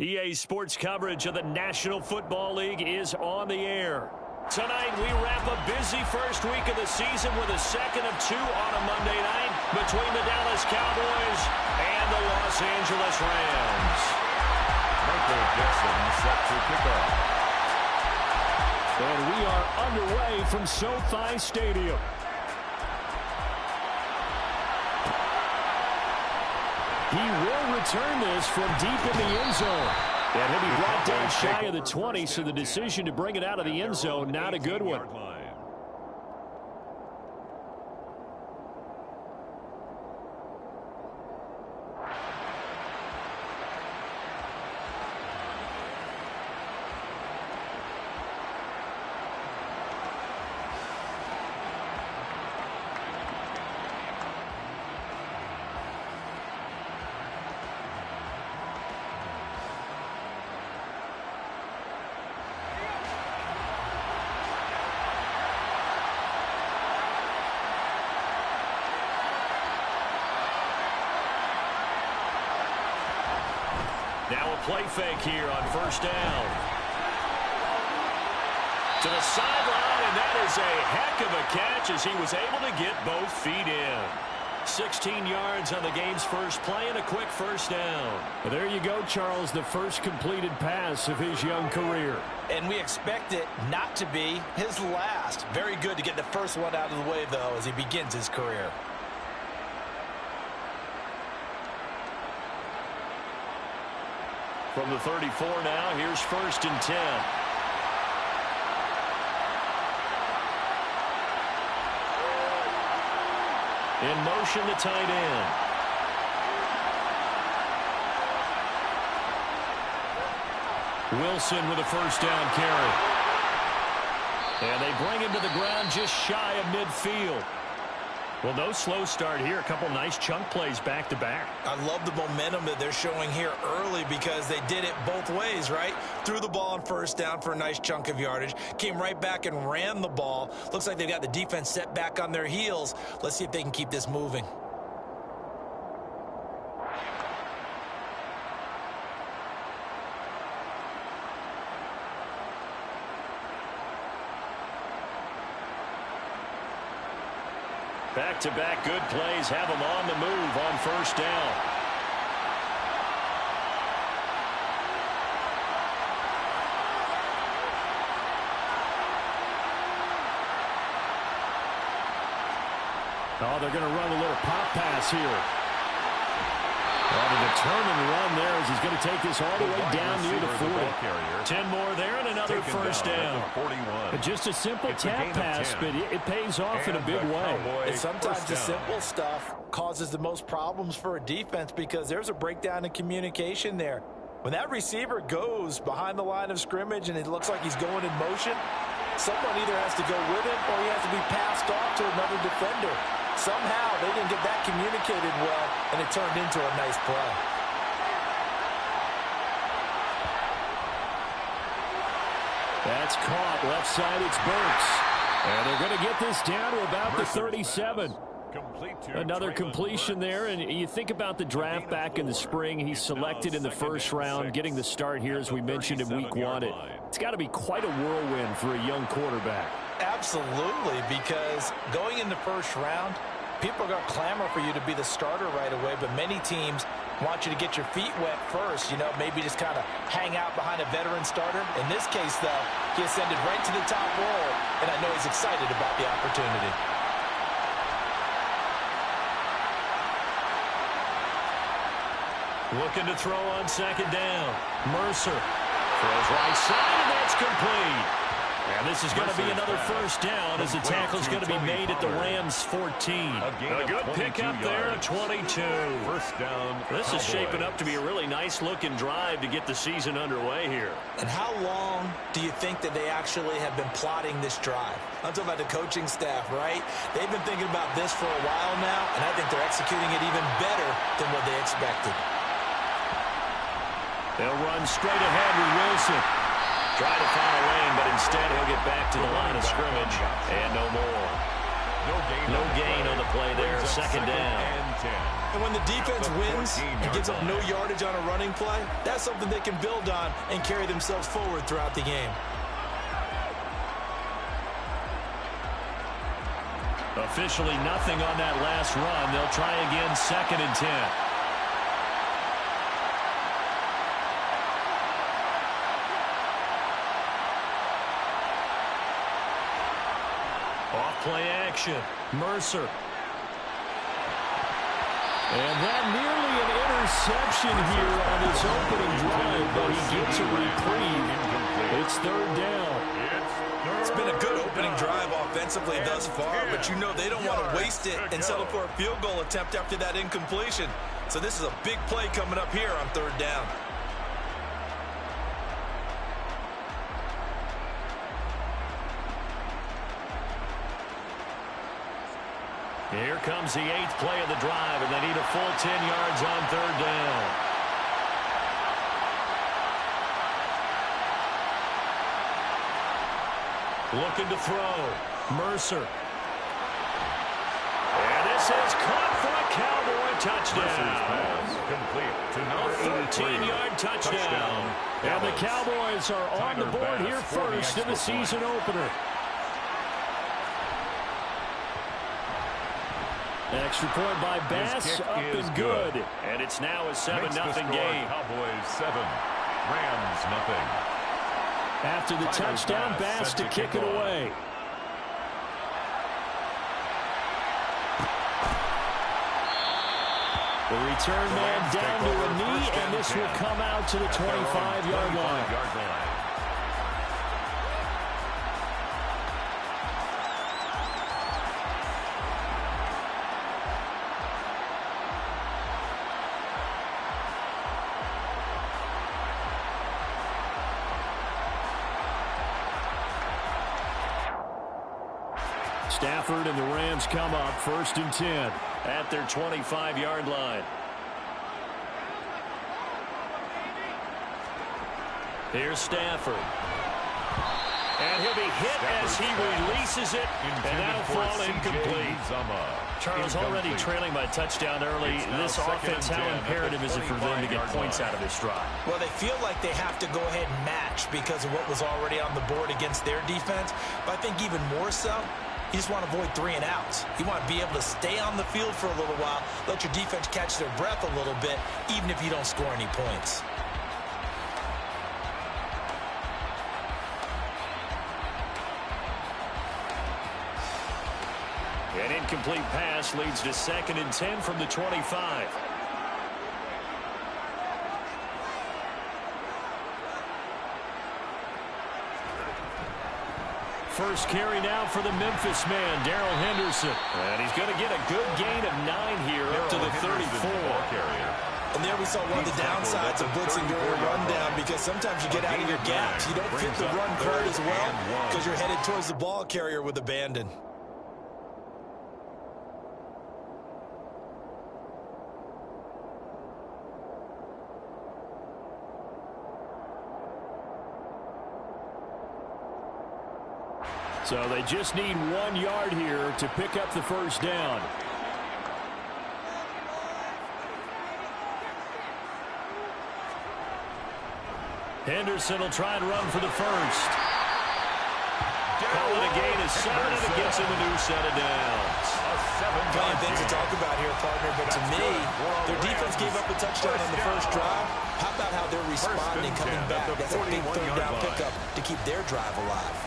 EA Sports coverage of the National Football League is on the air. Tonight, we wrap a busy first week of the season with a second of two on a Monday night between the Dallas Cowboys and the Los Angeles Rams. Michael Jackson set to kick off. And we are underway from SoFi Stadium. He will return this from deep in the end zone. And he'll be brought down shy of the 20, so the decision to bring it out of the end zone, not a good one. Now a play fake here on first down. To the sideline, and that is a heck of a catch as he was able to get both feet in. 16 yards on the game's first play and a quick first down. Well, there you go, Charles, the first completed pass of his young career. And we expect it not to be his last. Very good to get the first one out of the way, though, as he begins his career. From the 34 now, here's first and 10. In motion, the tight end. Wilson with a first down carry. And they bring him to the ground just shy of midfield. Well, no slow start here. A couple nice chunk plays back-to-back. I love the momentum that they're showing here early because they did it both ways, right? Threw the ball on first down for a nice chunk of yardage. Came right back and ran the ball. Looks like they've got the defense set back on their heels. Let's see if they can keep this moving. Back-to-back good plays have them on the move on first down. Oh, they're going to run a little pop pass here. Well, a determined run there as he's going to take this all the way down near the 40. 10 more there and another first down. Just a simple tap pass, but it pays off in a big way. And sometimes the simple stuff causes the most problems for a defense because there's a breakdown in communication there. When that receiver goes behind the line of scrimmage and it looks like he's going in motion, someone either has to go with him or he has to be passed off to another defender. Somehow they didn't get that communicated well, and it turned into a nice play. That's caught. Left side, it's Burks. And they're going to get this down to about the 37. Another completion there, and you think about the draft back in the spring. He's selected in the first round, getting the start here, as we mentioned in week one. It's got to be quite a whirlwind for a young quarterback. Absolutely, because going in the first round, people are going to clamor for you to be the starter right away, but many teams want you to get your feet wet first, maybe just kind of hang out behind a veteran starter. In this case, though, he ascended right to the top role, and I know he's excited about the opportunity. Looking to throw on second down. Mercer throws right side, and that's complete. And this is going to be another first down as the tackle's going to be made at the Rams' 14. A good pickup there at 22. First down. This is shaping up to be a really nice-looking drive to get the season underway here. And how long do you think that they actually have been plotting this drive? I'm talking about the coaching staff, right? They've been thinking about this for a while now, and I think they're executing it even better than what they expected. They'll run straight ahead with Wilson. Try to find a lane, but instead he'll get back to the line of scrimmage and no more. No gain on the play there. Second down. And when the defense wins and gives up no yardage on a running play, that's something they can build on and carry themselves forward throughout the game. Officially nothing on that last run. They'll try again, 2nd and 10. Off-play action. Mercer. And that nearly an interception here on his opening drive, but he gets a reprieve. It's 3rd down. It's been a good opening drive offensively thus far, but you know they don't want to waste it and settle for a field goal attempt after that incompletion. So this is a big play coming up here on 3rd down. Here comes the 8th play of the drive, and they need a full 10 yards on 3rd down. Looking to throw. Mercer. And this is caught for a Cowboy touchdown. Complete to number 13-yard touchdown. And the Cowboys are on the board here first in the season opener. Extra point by Bass, up and good. And it's now a 7-0 game. Cowboys 7, Rams nothing. After the touchdown, Bass to kick it away. The return man down to a knee, and this will come out to the 25-yard line. Stafford and the Rams come up 1st and 10 at their 25-yard line. Here's Stafford. And he'll be hit as he releases it, and that'll fall incomplete. Charles, already trailing by touchdown early. This offense, how imperative is it for them to get points out of this drive? Well, they feel like they have to go ahead and match because of what was already on the board against their defense. But I think even more so, you just want to avoid 3 and outs. You want to be able to stay on the field for a little while, let your defense catch their breath a little bit, even if you don't score any points. An incomplete pass leads to 2nd and 10 from the 25. First carry now for the Memphis man, Darrell Henderson. And he's going to get a good gain of 9 here up to the 34. And there we saw one of the downsides of blitzing during a rundown, because sometimes you get out of your gaps. You don't fit the run card as well because you're headed towards the ball carrier with abandon. So they just need 1 yard here to pick up the first down. Henderson will try and run for the first. Call it a gain of 7, and it gets him a new set of downs. Plenty of things to talk about here, partner, but to me, their defense gave up a touchdown on the first drive. How about how they're responding coming back? That's a big 3rd down pickup to keep their drive alive.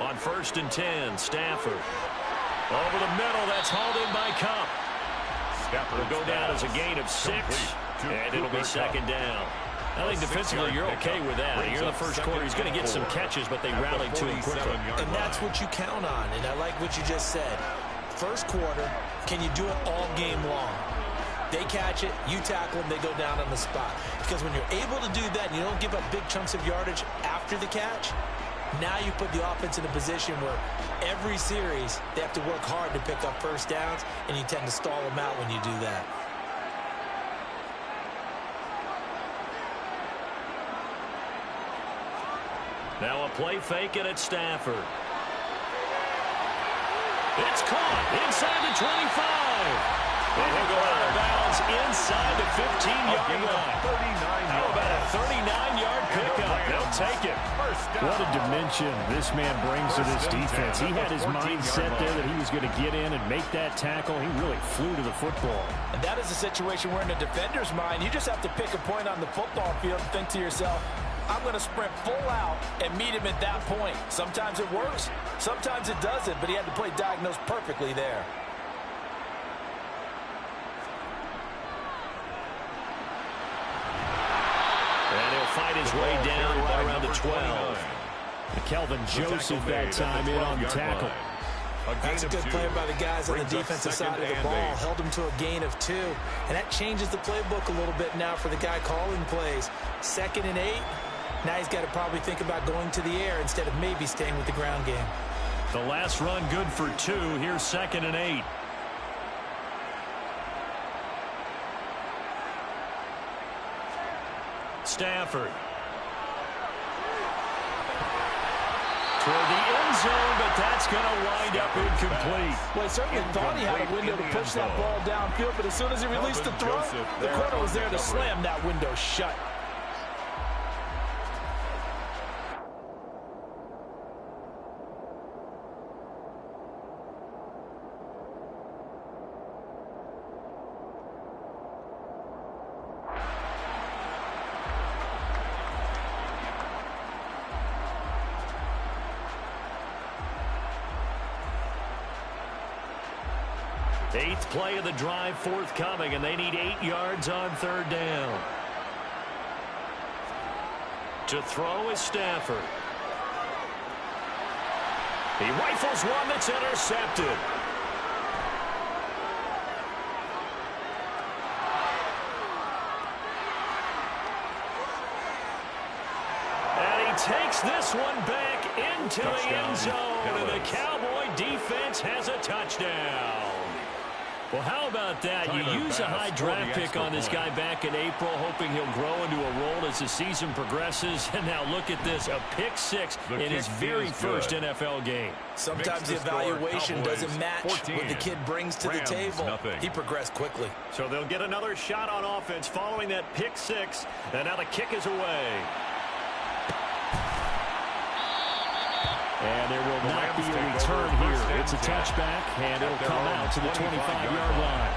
On 1st and 10, Stafford. Over the middle, that's hauled in by Cup. Will go down as a gain of 6, and it'll be 2nd down. I think defensively you're okay with that. Here in the first quarter, he's going to get some catches, but they rallied to him quickly. And that's what you count on, and I like what you just said. First quarter, can you do it all game long? They catch it, you tackle them, they go down on the spot. Because when you're able to do that and you don't give up big chunks of yardage after the catch, Now you put the offense in a position where every series they have to work hard to pick up first downs, and you tend to stall them out when you do that. Now a play fake, and it's Stafford. It's caught inside the 25. And he'll go out of bounds inside the 15-yard line. How about a 39-yard pickup? They'll take it. What a dimension this man brings to this defense. He had his mind set there that he was going to get in and make that tackle. He really flew to the football. And that is a situation where in a defender's mind, you just have to pick a point on the football field and think to yourself, I'm going to sprint full out and meet him at that point. Sometimes it works, sometimes it doesn't, but he had to play diagnosed perfectly there. And he'll fight his way down right around the 12. Kelvin Joseph that time in on the tackle. That's a good play by the guys on the defensive side of the ball. Held him to a gain of 2. And that changes the playbook a little bit now for the guy calling plays. 2nd and 8. Now he's got to probably think about going to the air instead of maybe staying with the ground game. The last run good for 2. Here's 2nd and 8. Stafford. Toward the end zone, but that's going to wind up incomplete. Well, he certainly thought he had a window to push that ball downfield, but as soon as he released the throw, the corner was there to slam that window shut. Eighth play of the drive forthcoming, and they need 8 yards on 3rd down. To throw is Stafford. He rifles one that's intercepted. And he takes this one back into the end zone, and the Cowboy defense has a touchdown. Well, how about that? You use a high draft pick on this guy back in April, hoping he'll grow into a role as the season progresses. And now look at this, a pick 6 in his very first NFL game. Sometimes the evaluation doesn't match what the kid brings to the table. He progressed quickly. So they'll get another shot on offense following that pick 6. And now the kick is away. And there will not be a return here. It's a touchback, and it'll come out to the 25-yard line.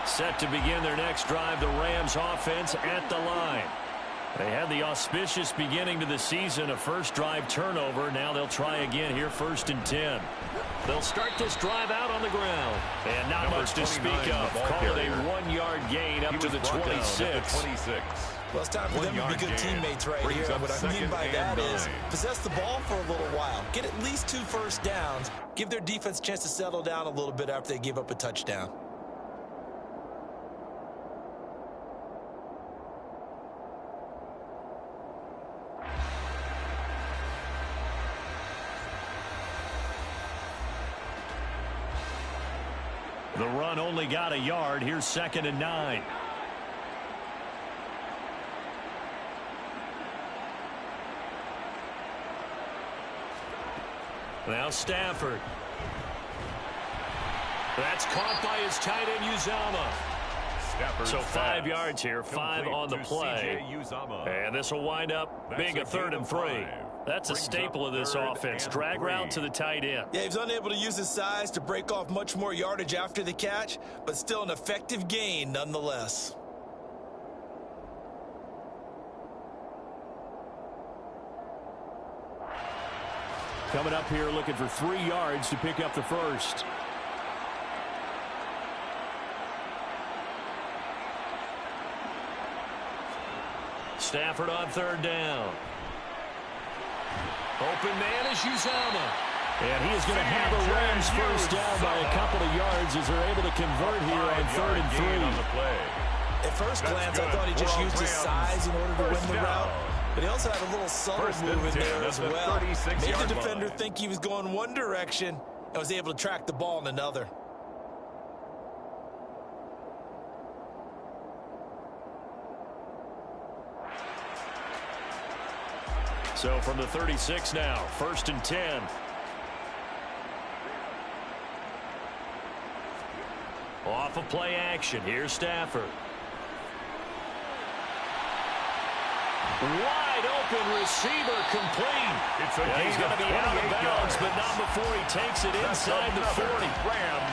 Set to begin their next drive, the Rams offense at the line. They had the auspicious beginning to the season, a first drive turnover. Now they'll try again here, 1st and 10. They'll start this drive out on the ground. And not much to speak of. Call it a 1-yard gain up to the 26. Well, it's time for them to be good teammates right here. What I mean by that is possess the ball for a little while. Get at least 2 first downs. Give their defense a chance to settle down a little bit after they give up a touchdown. The run only got a yard. Here's 2nd and 9. Now Stafford. That's caught by his tight end, Uzama. So 5 yards here, 5 on the play. And this will wind up being a 3rd and 3. That's a staple of this offense. Drag route to the tight end. Yeah, he's unable to use his size to break off much more yardage after the catch, but still an effective gain nonetheless. Coming up here looking for 3 yards to pick up the first. Stafford on 3rd down. Open man is Uzama. And he is going to have the Rams first down by a couple of yards as they're able to convert here on 3rd and 3. On the play. At first glance, I thought he just used his size in order to win the route. But he also had a little subtle move in there as well. Made the defender think he was going one direction and was able to track the ball in another. So from the 36 now, 1st and 10. Off of play action. Here's Stafford. Wide open receiver complete. He's going to be out of bounds, but not before he takes it inside the 40.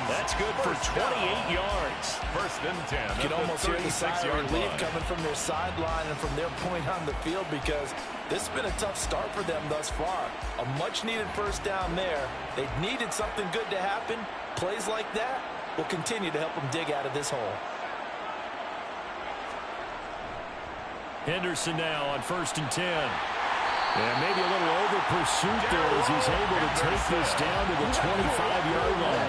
That's good for 28 yards. 1st and 10. You can almost hear the sigh of relief coming from their sideline and from their point on the field because this has been a tough start for them thus far. A much-needed first down there. They needed something good to happen. Plays like that will continue to help them dig out of this hole. Henderson now on 1st and 10. And maybe a little over pursuit there as he's able to take this down to the 25-yard line.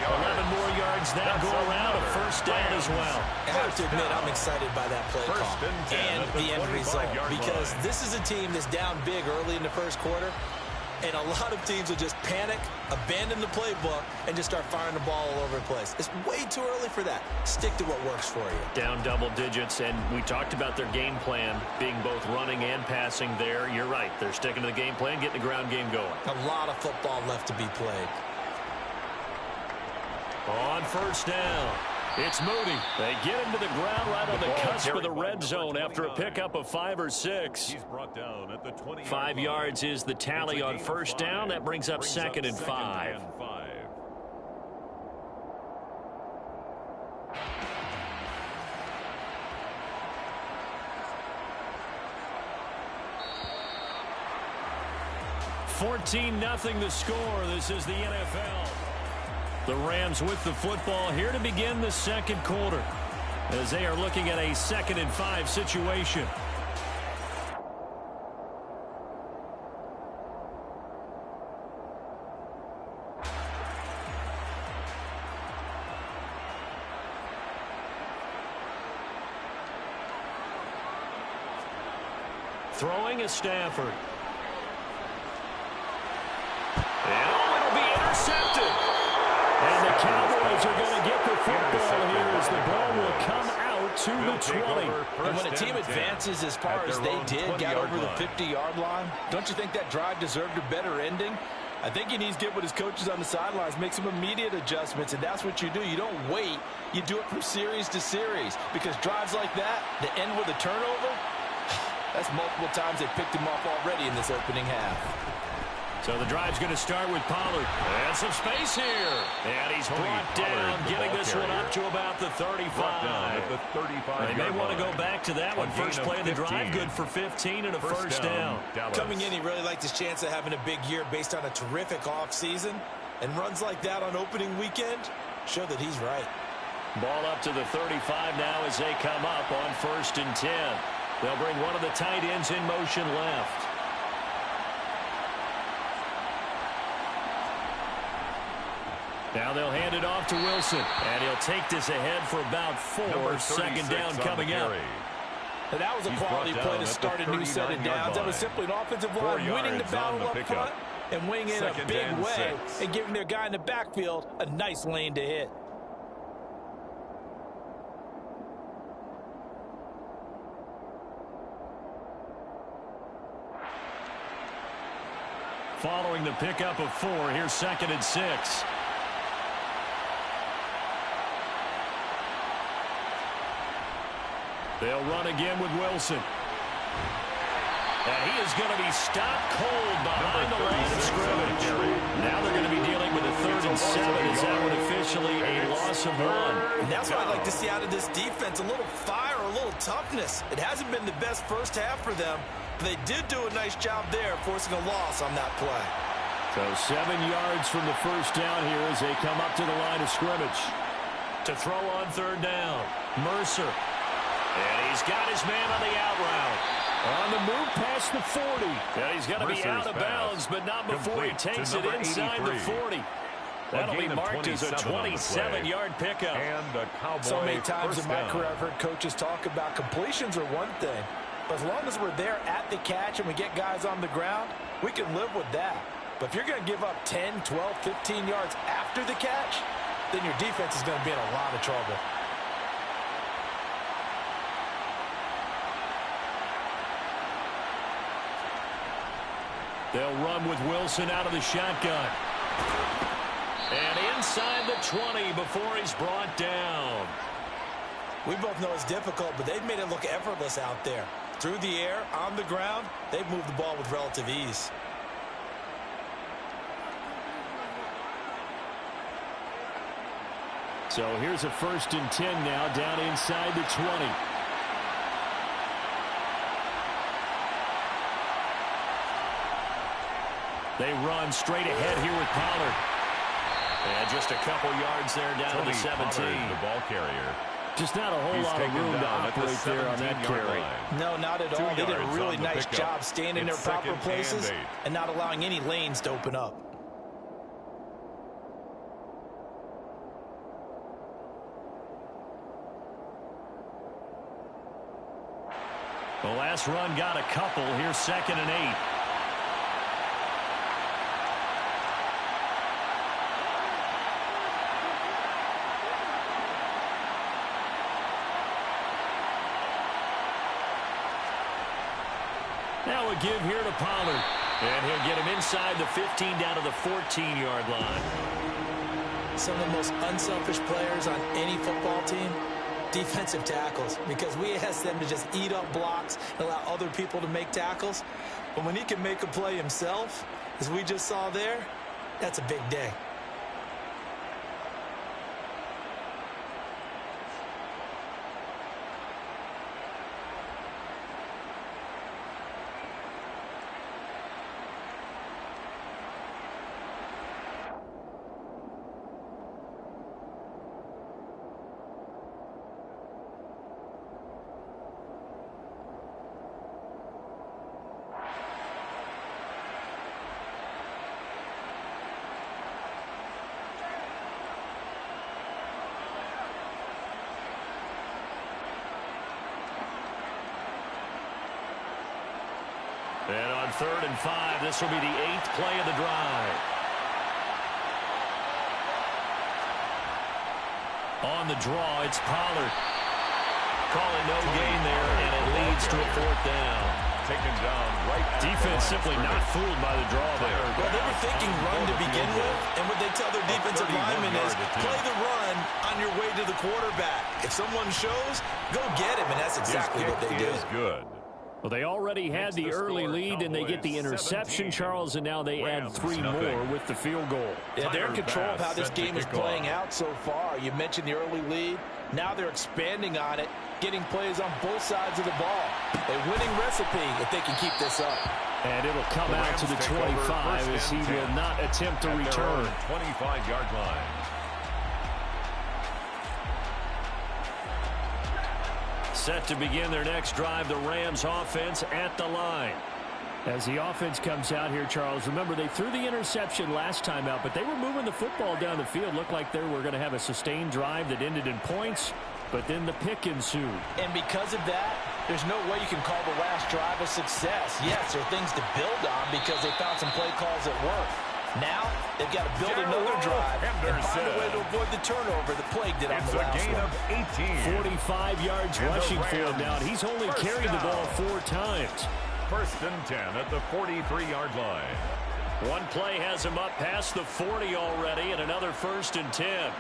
11 more yards now go around, a first down as well. I have to admit, I'm excited by that play call and the end result because this is a team that's down big early in the first quarter. And a lot of teams will just panic, abandon the playbook, and just start firing the ball all over the place. It's way too early for that. Stick to what works for you. Down double digits, and we talked about their game plan being both running and passing there. You're right. They're sticking to the game plan, getting the ground game going. A lot of football left to be played. On 1st down, it's Moody. They get him to the ground right on the cusp of the red zone after a pickup of 5 or 6. He's brought down at the 20. 5 yards is the tally on 1st down. That brings up 2nd and 5. $14-0 the score. This is the NFL. The Rams with the football here to begin the second quarter as they are looking at a 2nd and 5 situation. Throwing is Stafford. And it'll be intercepted. And the Cowboys are going to get the football here as the ball will come out to the 20. And when a team advances as far as they did, got over the 50-yard line, don't you think that drive deserved a better ending? I think he needs to get with his coaches on the sidelines, make some immediate adjustments, and that's what you do. You don't wait. You do it from series to series because drives like that, that end with a turnover, that's multiple times they picked him off already in this opening half. So the drive's going to start with Pollard. And some space here. And he's brought down, getting this one up to about the 35. They may want to go back to that one. First play of the drive, good for 15 and a first down. Coming in, he really liked his chance of having a big year based on a terrific offseason. And runs like that on opening weekend show that he's right. Ball up to the 35 now as they come up on 1st and 10. They'll bring one of the tight ends in motion left. Now they'll hand it off to Wilson, and he'll take this ahead for about 4. 2nd down coming up. And that was a quality play to start a new set of downs. That was simply an offensive line winning the battle up front and winning in a big way and giving their guy in the backfield a nice lane to hit. Following the pickup of 4, here's 2nd and 6. They'll run again with Wilson. And he is going to be stopped cold behind the line of scrimmage. Now they're going to be dealing with a 3rd and 7. Is that one officially a loss of 1? And that's what I'd like to see out of this defense. A little fire, a little toughness. It hasn't been the best first half for them. But they did do a nice job there forcing a loss on that play. So 7 yards from the first down here as they come up to the line of scrimmage. To throw on 3rd down, Mercer. And he's got his man on the out route. On the move past the 40. Yeah, he's got to be out of bounds, but not before he takes it inside the 40. That'll be marked as a 27-yard pickup. And the Cowboy so many times in my down. career I've heard coaches talk about completions are one thing. But as long as we're there at the catch and we get guys on the ground, we can live with that. But if you're going to give up 10, 12, 15 yards after the catch, then your defense is going to be in a lot of trouble. They'll run with Wilson out of the shotgun. And inside the 20 before he's brought down. We both know it's difficult, but they've made it look effortless out there. Through the air, on the ground, they've moved the ball with relative ease. So here's a 1st and 10 now, down inside the 20. They run straight ahead here with Pollard. And just a couple yards there down to the 17. Pollard, the ball carrier. Just not a whole lot of room to operate there on that carry. No, not at all. They did a really nice job staying in their proper places and not allowing any lanes to open up. The last run got a couple. Here's 2nd and 8. Now a give here to Pollard. And he'll get him inside the 15 down to the 14-yard line. Some of the most unselfish players on any football team, defensive tackles, because we ask them to just eat up blocks and allow other people to make tackles. But when he can make a play himself, as we just saw there, that's a big day. And on 3rd and 5, this will be the 8th play of the drive. On the draw, it's Pollard. Calling no gain there, and it leads to a 4th down. Taken down right at Defense simply not fooled by the draw there. Well, they were thinking run to begin with, and what they tell their defensive linemen is play the run on your way to the quarterback. If someone shows, go get him, and that's exactly what they did. Good. Well, they already had the early lead, and they get the interception, Charles, and now they add 3 more with the field goal. Yeah, they're in control of how this game is playing out so far. You mentioned the early lead. Now they're expanding on it, getting plays on both sides of the ball. A winning recipe if they can keep this up. And it'll come out to the 25 as he will not attempt to return. 25-yard line. Set to begin their next drive, the Rams offense at the line. As the offense comes out here, Charles, remember they threw the interception last time out, but they were moving the football down the field. Looked like they were going to have a sustained drive that ended in points, but then the pick ensued. And because of that, there's no way you can call the last drive a success. Yes, there are things to build on because they found some play calls that work. Now, they've got to build another drive and find a way to avoid the turnover that plagued it on the last one. It's a gain of 18. 45 yards rushing for him now, and he's only carried the ball 4 times. 1st and 10 at the 43-yard line. One play has him up past the 40 already, and another 1st and 10.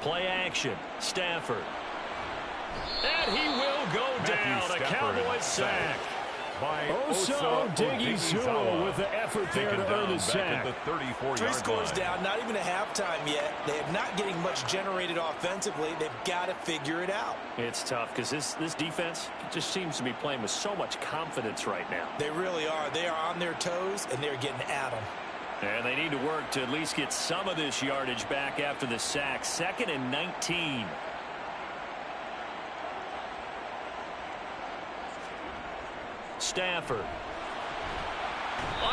Play action. Stafford. And he will go down. A Cowboys sack. By Oso Odighizuwa with the effort there to earn the sack. 3 scores down, not even a halftime yet. They are not getting much generated offensively. They've got to figure it out. It's tough because this defense just seems to be playing with so much confidence right now. They really are. They are on their toes, and they're getting at them. And they need to work to at least get some of this yardage back after the sack. 2nd and 19. Stafford.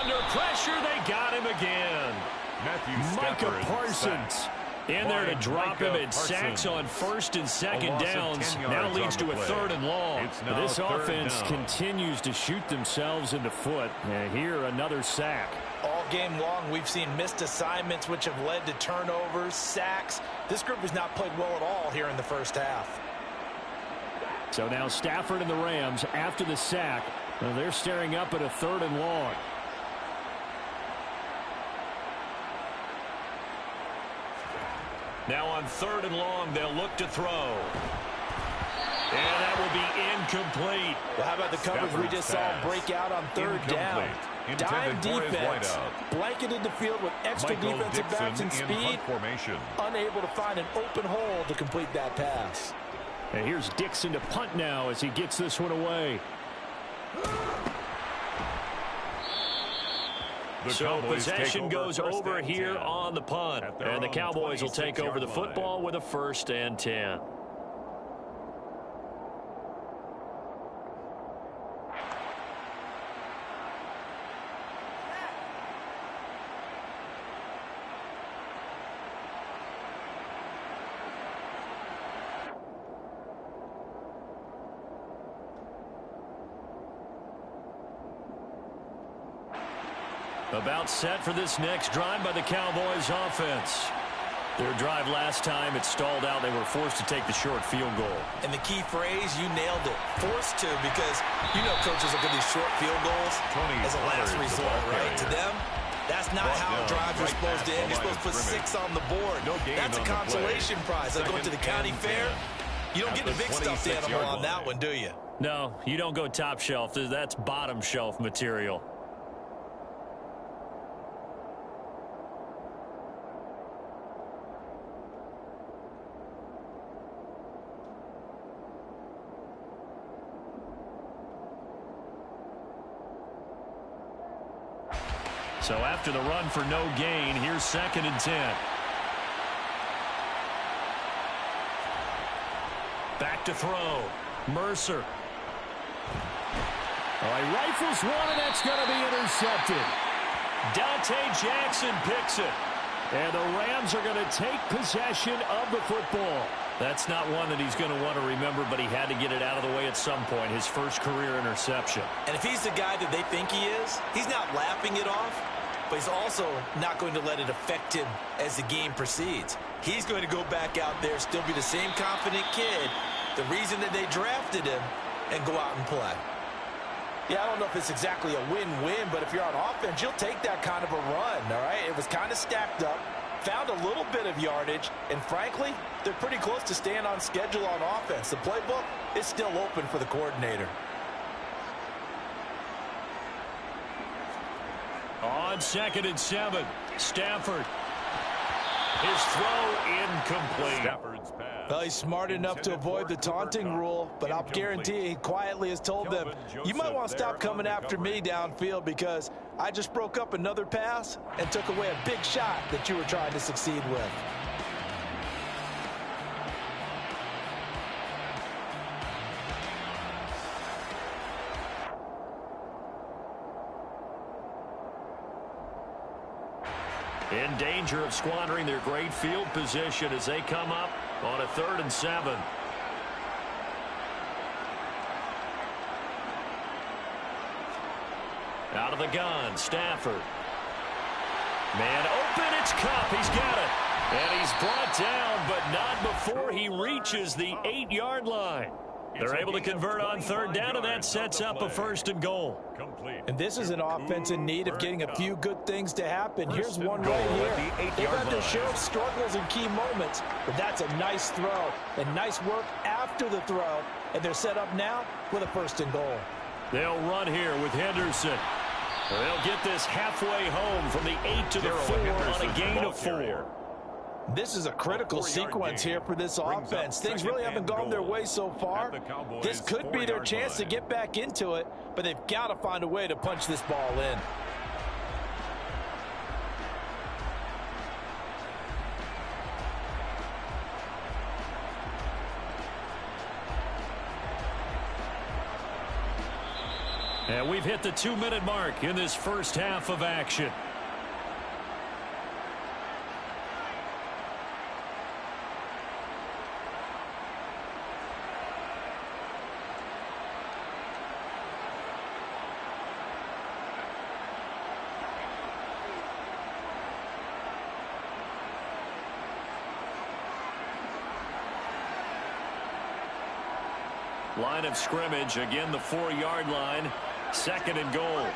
Under pressure, they got him again. Micah Parsons in there to drop him, and sacks on first and second downs. Now leads to a 3rd and long. This offense continues to shoot themselves in the foot. And here, another sack. All game long, we've seen missed assignments, which have led to turnovers, sacks. This group has not played well at all here in the first half. So now Stafford and the Rams, after the sack, they're staring up at a 3rd and long. Now on 3rd and long, they'll look to throw. And that will be incomplete. Well, how about the coverage we just saw break out on 3rd down? Dime defense, blanketed the field with extra defensive backs and speed, unable to find an open hole to complete that pass. And here's Dixon to punt now as he gets this one away. So possession goes over here on the punt. And the Cowboys will take over the football with a 1st and 10. About set for this next drive by the Cowboys offense. Their drive last time, it stalled out. They were forced to take the short field goal. And the key phrase, you nailed it. Forced to, because you know coaches look at these short field goals as a last resort, right? To them, that's not how drives are supposed to end. You're supposed to put 6 on the board. That's a consolation prize. Like going to the county fair, you don't get the big stuffed animal on that one, do you? No, you don't go top shelf. That's bottom shelf material. So after the run for no gain, here's 2nd and 10. Back to throw. Mercer. All right, rifles one, and that's going to be intercepted. Dante Jackson picks it. And the Rams are going to take possession of the football. That's not one that he's going to want to remember, but he had to get it out of the way at some point. His first career interception. And if he's the guy that they think he is, he's not laughing it off, but he's also not going to let it affect him as the game proceeds. He's going to go back out there, still be the same confident kid, the reason that they drafted him, and go out and play. Yeah, I don't know if it's exactly a win-win, but if you're on offense, you'll take that kind of a run, all right? It was kind of stacked up, found a little bit of yardage, and frankly, they're pretty close to staying on schedule on offense. The playbook is still open for the coordinator. On 2nd and 7, Stafford. His throw incomplete. Well, he's smart enough to avoid the taunting rule, but I'll guarantee he quietly has told them, you might want to stop coming after me downfield because I just broke up another pass and took away a big shot that you were trying to succeed with. In danger of squandering their great field position as they come up on a 3rd and 7. Out of the gun, Stafford. Man open, it's Cup. He's got it. And he's brought down, but not before he reaches the 8-yard line. They're able to convert on 3rd down, and that sets up a 1st and goal. And this is an offense in need of getting a few good things to happen. Here's one right here. They've had their share of struggles in key moments, but that's a nice throw and nice work after the throw. And they're set up now with a 1st and goal. They'll run here with Henderson. They'll get this halfway home from the 8 to the 4 on a gain of 4. This is a critical sequence here for this offense. Things really haven't gone their way so far. This could be their chance to get back into it, but they've got to find a way to punch this ball in. And we've hit the 2-minute mark in this first half of action. Line of scrimmage, again the 4-yard line, 2nd and goal.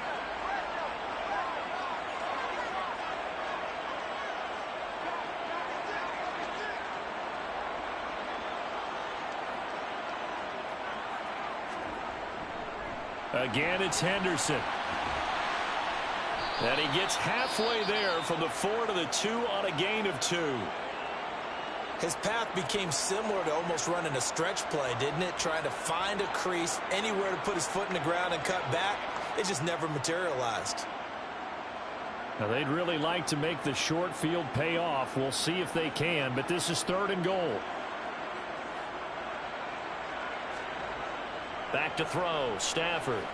Again, it's Henderson. And he gets halfway there from the 4 to the 2 on a gain of 2. His path became similar to almost running a stretch play, didn't it? Trying to find a crease, anywhere to put his foot in the ground and cut back. It just never materialized. Now, they'd really like to make the short field pay off. We'll see if they can, but this is 3rd and goal. Back to throw, Stafford.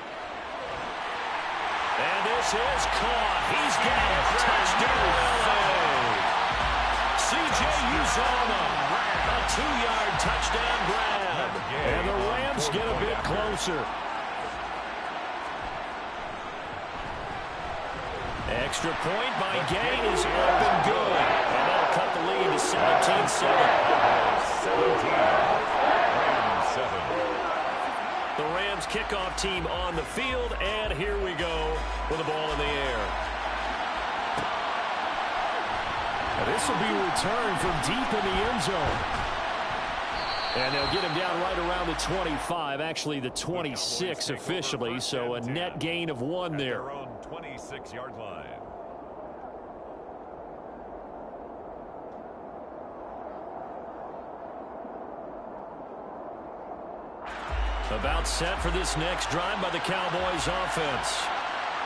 And this is caught. He's got it. Touchdown. C.J. Uzomah, a 2-yard touchdown grab. And the Rams get a bit closer. Extra point by Gay is up and good. And that'll cut the lead to 17-7. The Rams kickoff team on the field, and here we go with the ball in the air. This will be returned from deep in the end zone. And they'll get him down right around the 25, actually the 26 officially, so a net gain of 1 there. Their own 26-yard line. About set for this next drive by the Cowboys offense.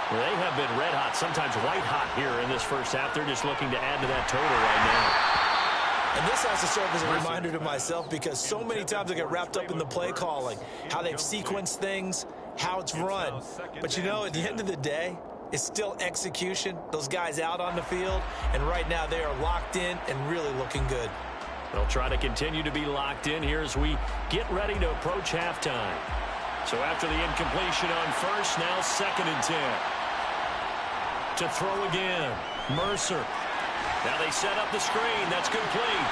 They have been red hot, sometimes white hot here in this first half. They're just looking to add to that total right now. And this has to serve as a reminder to myself because so many times I get wrapped up in the play calling, how they've sequenced things, how it's run. But, you know, at the end of the day, it's still execution. Those guys out on the field, and right now they are locked in and really looking good. They'll try to continue to be locked in here as we get ready to approach halftime. So after the incompletion on first, now 2nd and 10. To throw again, Mercer. Now they set up the screen. That's complete.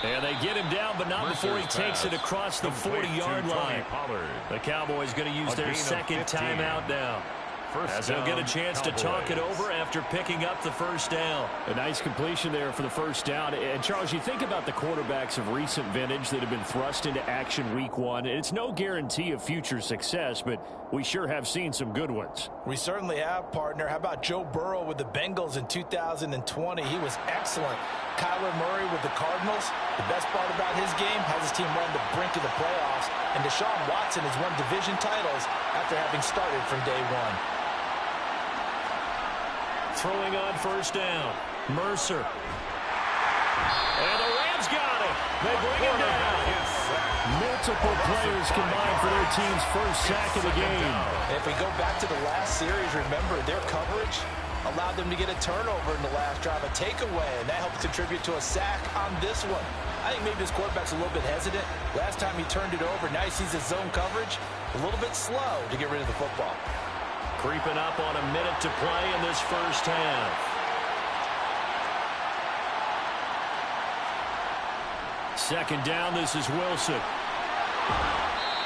And they get him down, but not before he takes it across the 40-yard line. The Cowboys going to use their 2nd timeout now, as they'll get a chance to talk it over after picking up the first down. A nice completion there for the first down. And, Charles, you think about the quarterbacks of recent vintage that have been thrust into action week 1. It's no guarantee of future success, but we sure have seen some good ones. We certainly have, partner. How about Joe Burrow with the Bengals in 2020? He was excellent. Kyler Murray with the Cardinals. The best part about his game has his team run the brink of the playoffs. And Deshaun Watson has won division titles after having started from day 1. Throwing on first down, Mercer. And the Rams got it. They bring him down. Multiple players combined for their team's first sack of the game. If we go back to the last series, remember their coverage allowed them to get a turnover in the last drive, a takeaway, and that helped contribute to a sack on this one. I think maybe his quarterback's a little bit hesitant. Last time he turned it over, now he sees his zone coverage a little bit slow to get rid of the football. Creeping up on a minute to play in this first half. Second down, this is Wilson.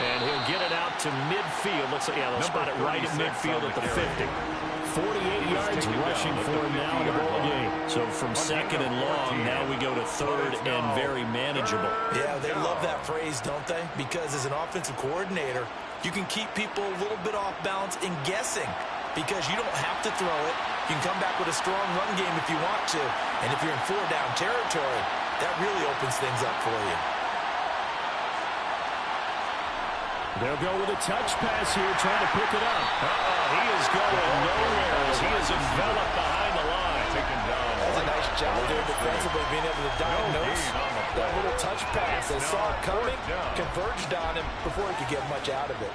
And he'll get it out to midfield. Looks like, yeah, they'll spot it right at midfield at the 50. 48 yards rushing for him now in the ball game. So from 2nd and long, now we go to 3rd and very manageable. Yeah, they love that phrase, don't they? Because as an offensive coordinator, you can keep people a little bit off balance in guessing because you don't have to throw it. You can come back with a strong run game if you want to. And if you're in 4-down territory, that really opens things up for you. They'll go with a touch pass here, trying to pick it up. He is going nowhere as he is enveloped behind the line. As a a nice job there defensively, being able to diagnose that little touch pass. They saw it coming, converged on him before he could get much out of it.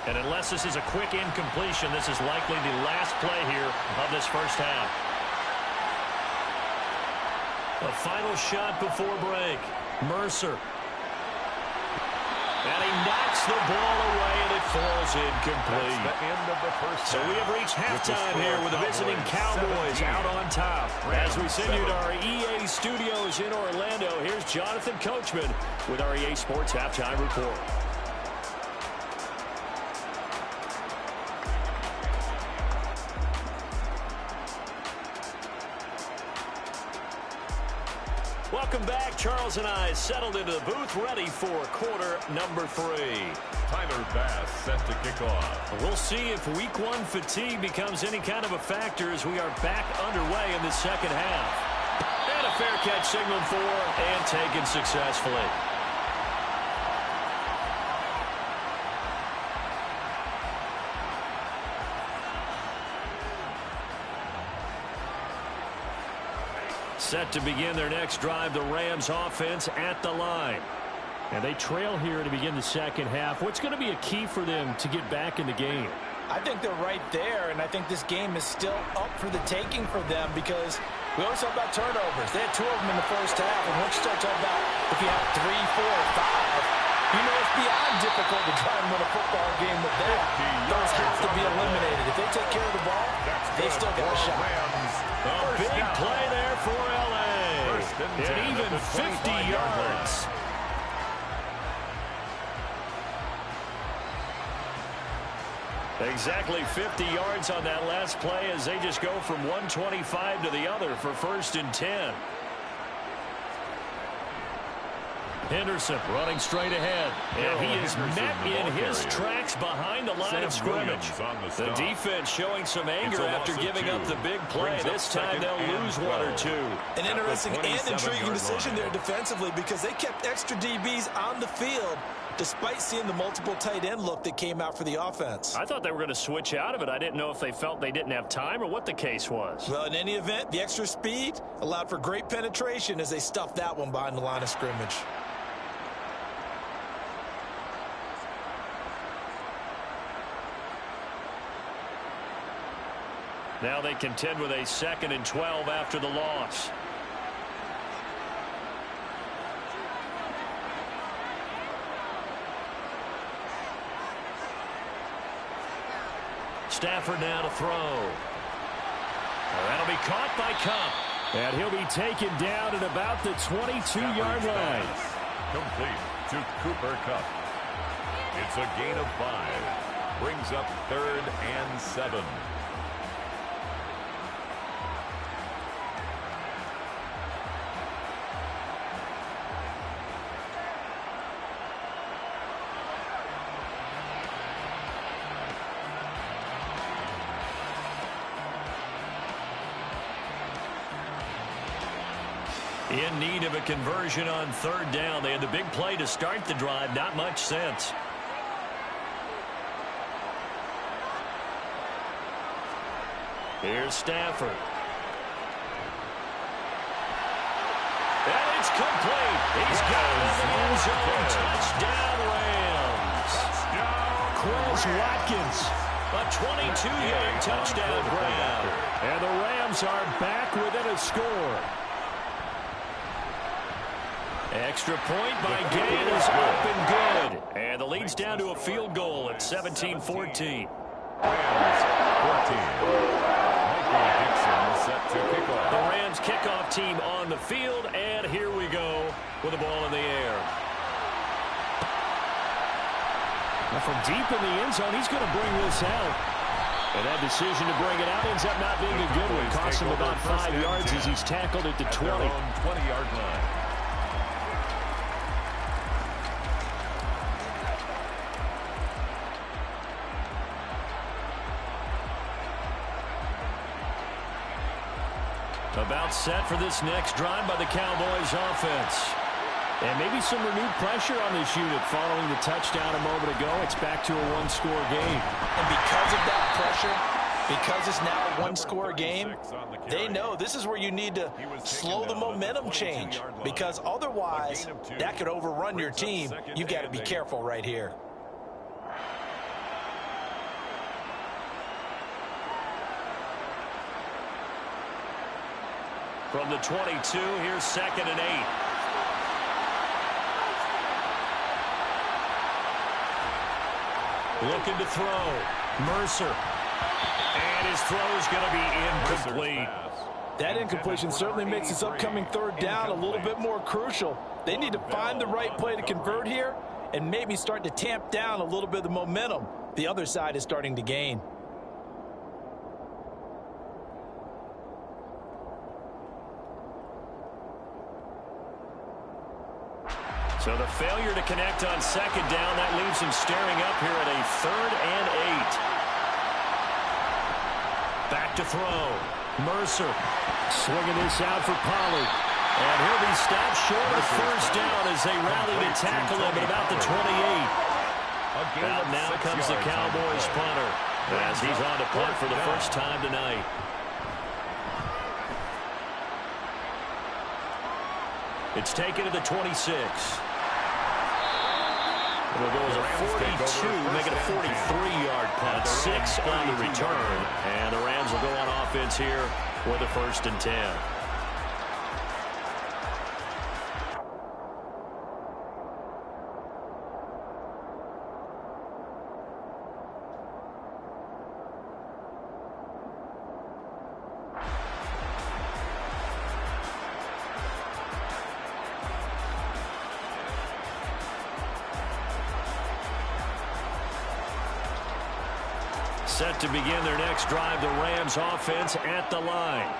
And unless this is a quick incompletion, this is likely the last play here of this first half. A final shot before break. Mercer. And he knocks the ball away, and it falls incomplete. That's the end of the first So we have reached halftime here with the visiting Cowboys out on top. As we send you to our EA studios in Orlando, here's Jonathan Coachman with our EA Sports Halftime Report. Welcome back. Charles and I settled into the booth, ready for quarter number 3. Tyler Bass set to kick off. We'll see if week 1 fatigue becomes any kind of a factor as we are back underway in the second half. And a fair catch signaled for and taken successfully. Set to begin their next drive, the Rams offense at the line. And they trail here to begin the second half. What's going to be a key for them to get back in the game? I think they're right there, and I think this game is still up for the taking for them because we always talk about turnovers. They had 2 of them in the first half, and once you start talking about if you have 3, 4, 5, you know it's beyond difficult to try and win a football game with that. Those have to be eliminated. If they take care of the ball, they still got a shot. A big play there for L.A. And even 50 yards. Exactly 50 yards on that last play as they just go from 125 to the other for 1st and 10. Henderson running straight ahead. And he is met in his tracks behind the line of scrimmage. The defense showing some anger after giving up the big play. This time they'll lose 1 or 2. An interesting and intriguing decision there defensively because they kept extra DBs on the field despite seeing the multiple tight end look that came out for the offense. I thought they were going to switch out of it. I didn't know if they felt they didn't have time or what the case was. Well, in any event, the extra speed allowed for great penetration as they stuffed that one behind the line of scrimmage. Now they contend with a 2nd and 12 after the loss. Stafford now to throw. That'll be caught by Cup. And he'll be taken down at about the 22-yard line. Complete to Cooper Kupp. It's a gain of 5. Brings up 3rd and 7. In need of a conversion on 3rd down. They had the big play to start the drive. Not much sense. Here's Stafford. And it's complete. He's got it in the end zone. Touchdown, Rams. Quez Watkins. A 22-yard touchdown grab. And the Rams are back within a score. Extra point by Gay is up and good. And the lead's down to a field goal at 17-14. Rams 14. Michael Dixon set to kick off. The Rams kickoff team on the field, and here we go with the ball in the air. Now from deep in the end zone, he's going to bring this out. And that decision to bring it out ends up not being a good one. Cost him about 5 yards as he's tackled at the 20. 20-yard line. About set for this next drive by the Cowboys offense. And maybe some renewed pressure on this unit following the touchdown a moment ago. It's back to a one-score game. And because of that pressure, because it's now a one-score game, they know this is where you need to slow the momentum change, because otherwise that could overrun your team. You've got to be careful right here. From the 22, here's 2nd and 8. Looking to throw. Mercer. And his throw is going to be incomplete. That incompletion certainly makes this upcoming 3rd down a little bit more crucial. They need to find the right play to convert here and maybe start to tamp down a little bit of the momentum the other side is starting to gain. So the failure to connect on 2nd down, that leaves him staring up here at a 3rd and 8. Back to throw. Mercer Swinging this out for Pollard. And he'll be stopped short of 1st down as they rally to tackle him at about the 28. Out now comes the Cowboys punter as he's on to punt for the first time tonight. It's taken to the 26. It'll go as a 42, make it a 43-yard punt. 6 on the return. And the Rams will go on offense here with a 1st and 10. Set to begin their next drive, the Rams offense at the line.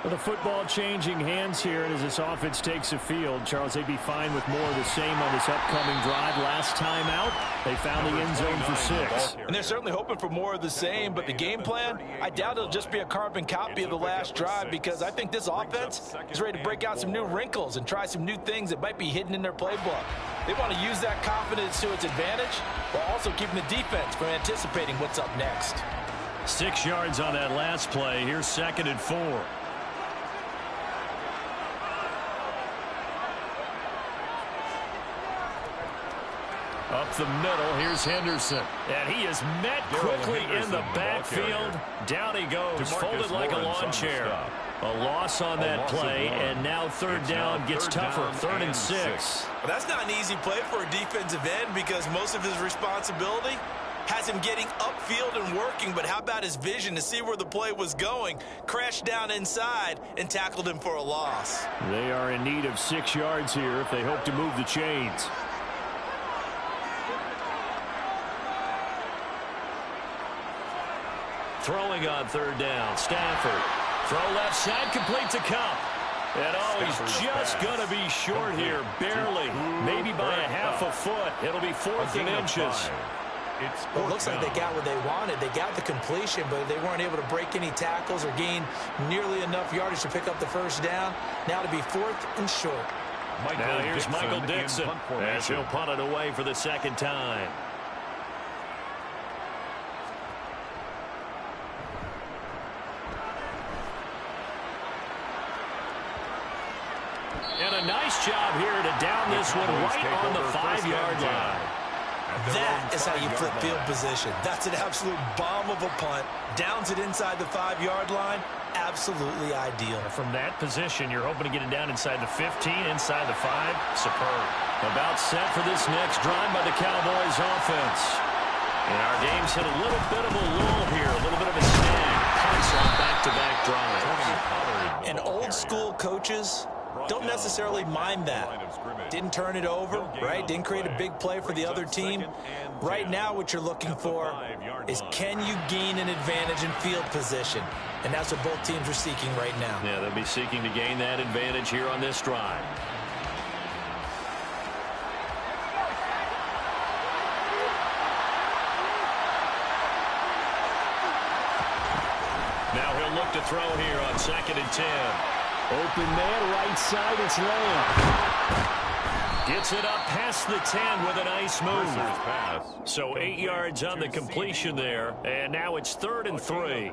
With the football changing hands here, and as this offense takes the field, Charles, they'd be fine with more of the same on this upcoming drive. Last time out, they found the end zone for 6. And they're certainly hoping for more of the same, but the game plan, I doubt it'll just be a carbon copy of the last drive, because I think this offense is ready to break out some new wrinkles and try some new things that might be hidden in their playbook. They want to use that confidence to its advantage, while also keeping the defense from anticipating what's up next. 6 yards on that last play. Here's 2nd and 4. Up the middle, here's Henderson. And he is met quickly in the backfield. Down he goes, folded like a lawn chair. A loss on that play, and now 3rd down gets tougher. 3rd and 6. Well, that's not an easy play for a defensive end, because most of his responsibility has him getting upfield and working, but how about his vision to see where the play was going? Crashed down inside and tackled him for a loss. They are in need of 6 yards here if they hope to move the chains. Throwing on 3rd down, Stafford. Throw left side, complete to Cup. And he's just going to be short here, barely, maybe by a half a foot. It'll be 4th and inches. Well, it looks like they got what they wanted. They got the completion, but they weren't able to break any tackles or gain nearly enough yardage to pick up the 1st down. Now to be 4th and short. Now here's Michael Dixon as he'll punt it away for the 2nd time. And a nice job here to down this one right on the 5-yard line. That is how you flip field position. That's an absolute bomb of a punt. Downs it inside the 5-yard line. Absolutely ideal. From that position, you're hoping to get it down inside the 15, inside the 5. Superb. About set for this next drive by the Cowboys offense. And our game's hit a little bit of a lull here, a little bit of a snag. Punts on back-to-back drives. And old school coaches don't necessarily mind that. Didn't turn it over, right? Didn't create a big play for the other team. Right now what you're looking for is, can you gain an advantage in field position? And that's what both teams are seeking right now. Yeah, they'll be seeking to gain that advantage here on this drive. Now he'll look to throw here on 2nd and 10. Open man, right side, it's Lamb. Gets it up past the 10 with a nice move. So 8 yards on the completion there, and now it's 3rd and 3.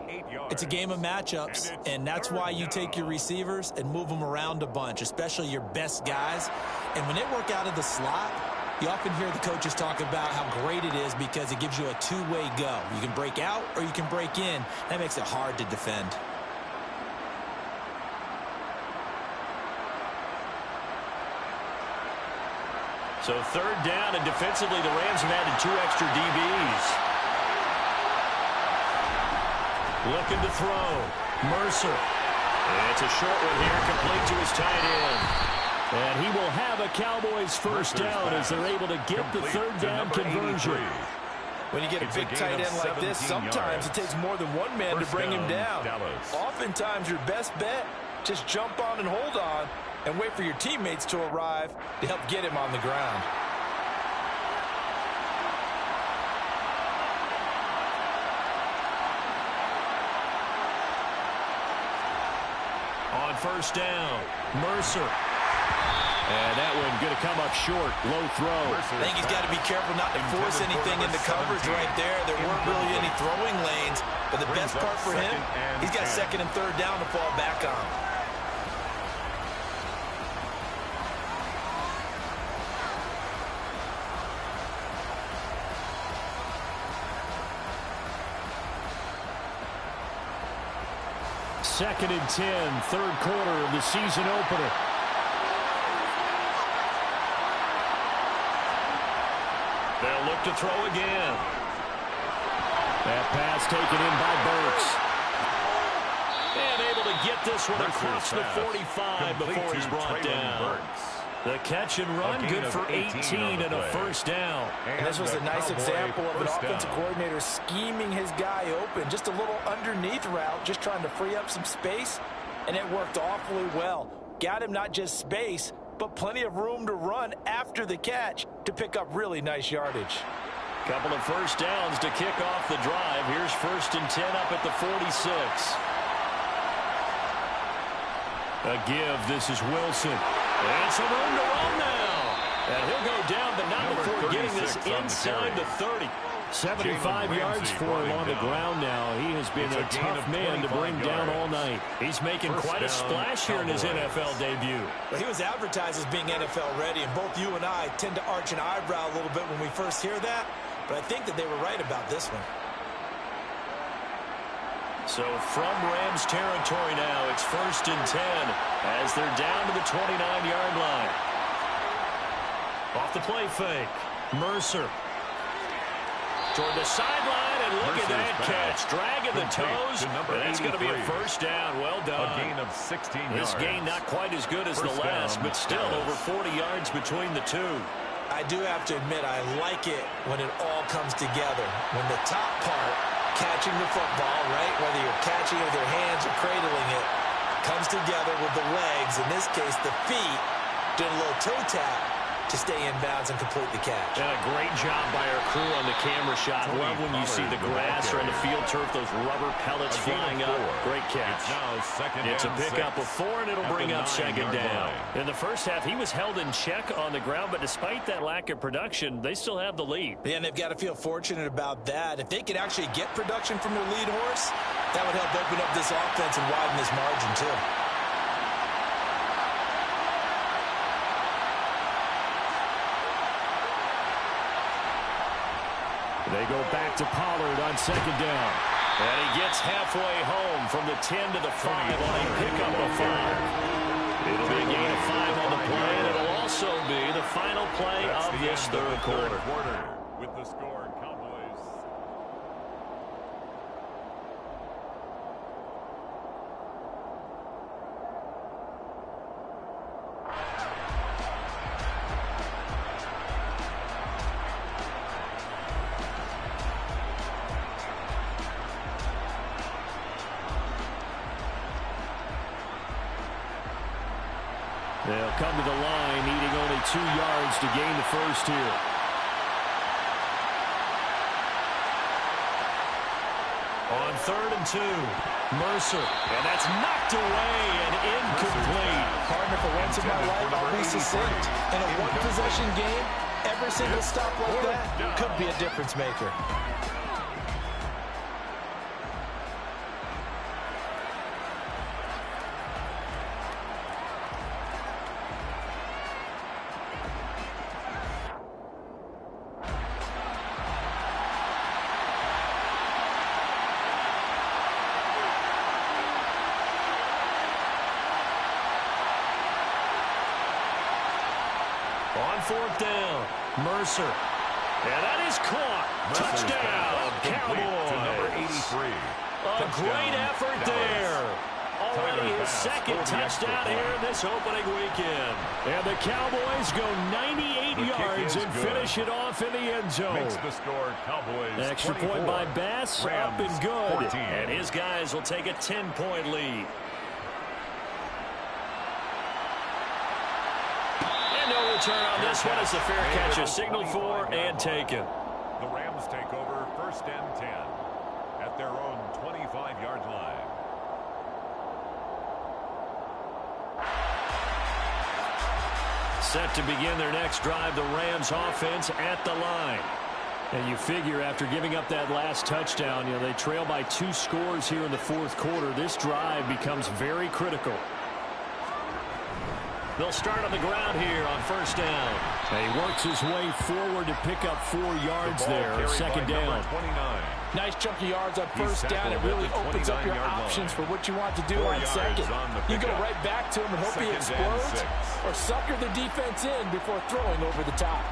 It's a game of matchups, and that's why you take your receivers and move them around a bunch, especially your best guys. And when they work out of the slot, you often hear the coaches talk about how great it is because it gives you a two-way go. You can break out or you can break in. That makes it hard to defend. So 3rd down, and defensively the Rams have added 2 extra DBs. Looking to throw. Mercer. And it's a short one here, complete to his tight end. And he will have a Cowboys first down as they're able to get the 3rd down conversion. When you get a big tight end like this, sometimes it takes more than one man to bring him down. Oftentimes your best bet, just jump on and hold on and wait for your teammates to arrive to help get him on the ground. On 1st down, Mercer. And that one going to come up short. Low throw. I think he's got to be careful not to force anything into coverage right there. There weren't really any throwing lanes. But the best part for him, he's got 2nd and 3rd down to fall back on. Second and 10, 3rd quarter of the season opener. They'll look to throw again. That pass taken in by Burks. And able to get this one across the 45 before he's brought down. The catch and run, good for 18 and a first down. And this was a nice example of an offensive coordinator scheming his guy open. Just a little underneath route, just trying to free up some space, and it worked awfully well. Got him not just space, but plenty of room to run after the catch to pick up really nice yardage. Couple of first downs to kick off the drive. Here's 1st and 10 up at the 46. A give, this is Wilson. And some room to run now. And he'll go down, but not before getting this inside the 30. 75 yards for him on the ground now. He has been a tough man to bring down all night. He's making quite a splash here in his NFL debut. Well, he was advertised as being NFL ready, and both you and I tend to arch an eyebrow a little bit when we first hear that, but I think that they were right about this one. So from Rams territory now, it's 1st and 10 as they're down to the 29-yard line. Off the play fake, Mercer. Toward the sideline, and look at that catch. Dragging the toes, and that's going to be a first down. Well done. A gain of 16 yards. This gain not quite as good as the last, but still over 40 yards between the two. I do have to admit, I like it when it all comes together. When the top part, catching the football, right, whether you're catching it with your hands or cradling it, comes together with the legs, in this case the feet, doing a little toe tap to stay in bounds and complete the catch. And a great job by our crew on the camera shot. Love when you see the grass or in the field turf, those rubber pellets flying up. Great catch. It's a pickup of 4, and it'll bring up 2nd down. In the first half, he was held in check on the ground, but despite that lack of production, they still have the lead. Yeah, and they've got to feel fortunate about that. If they could actually get production from their lead horse, that would help open up this offense and widen this margin too. They go back to Pollard on 2nd down. And he gets halfway home from the 10 to the 5 on a pickup of 5. It'll be a gain of 5 on the play, and it'll also be the final play of this 3rd quarter. With the score, Cowboys. They'll come to the line, needing only 2 yards to gain the first here. On 3rd and 2, Mercer. And that's knocked away and incomplete. Partner, for once in my life, I'll be succinct. In a one-possession game, every single stop like that could be a difference maker. On 4th down, Mercer. And that is caught. Touchdown, Cowboys. To number 83. A great effort there. Already his second touchdown here in this opening weekend. And the Cowboys go 98 yards and finish it off in the end zone. Makes the score Cowboys Extra 24. point by Bass, up and good. 14. And his guys will take a 10-point lead. No return on this one as the fair catch is signaled for and taken. The Rams take over 1st and 10 at their own 25-yard line. Set to begin their next drive, the Rams offense at the line. And you figure after giving up that last touchdown, they trail by 2 scores here in the 4th quarter. This drive becomes very critical. They'll start on the ground here on 1st down. And he works his way forward to pick up 4 yards there. 2nd down. 29. Nice chunk of yards on 1st down. It really opens up your options for what you want to do on 2nd. You go right back to him and hope he explodes, or sucker the defense in before throwing over the top.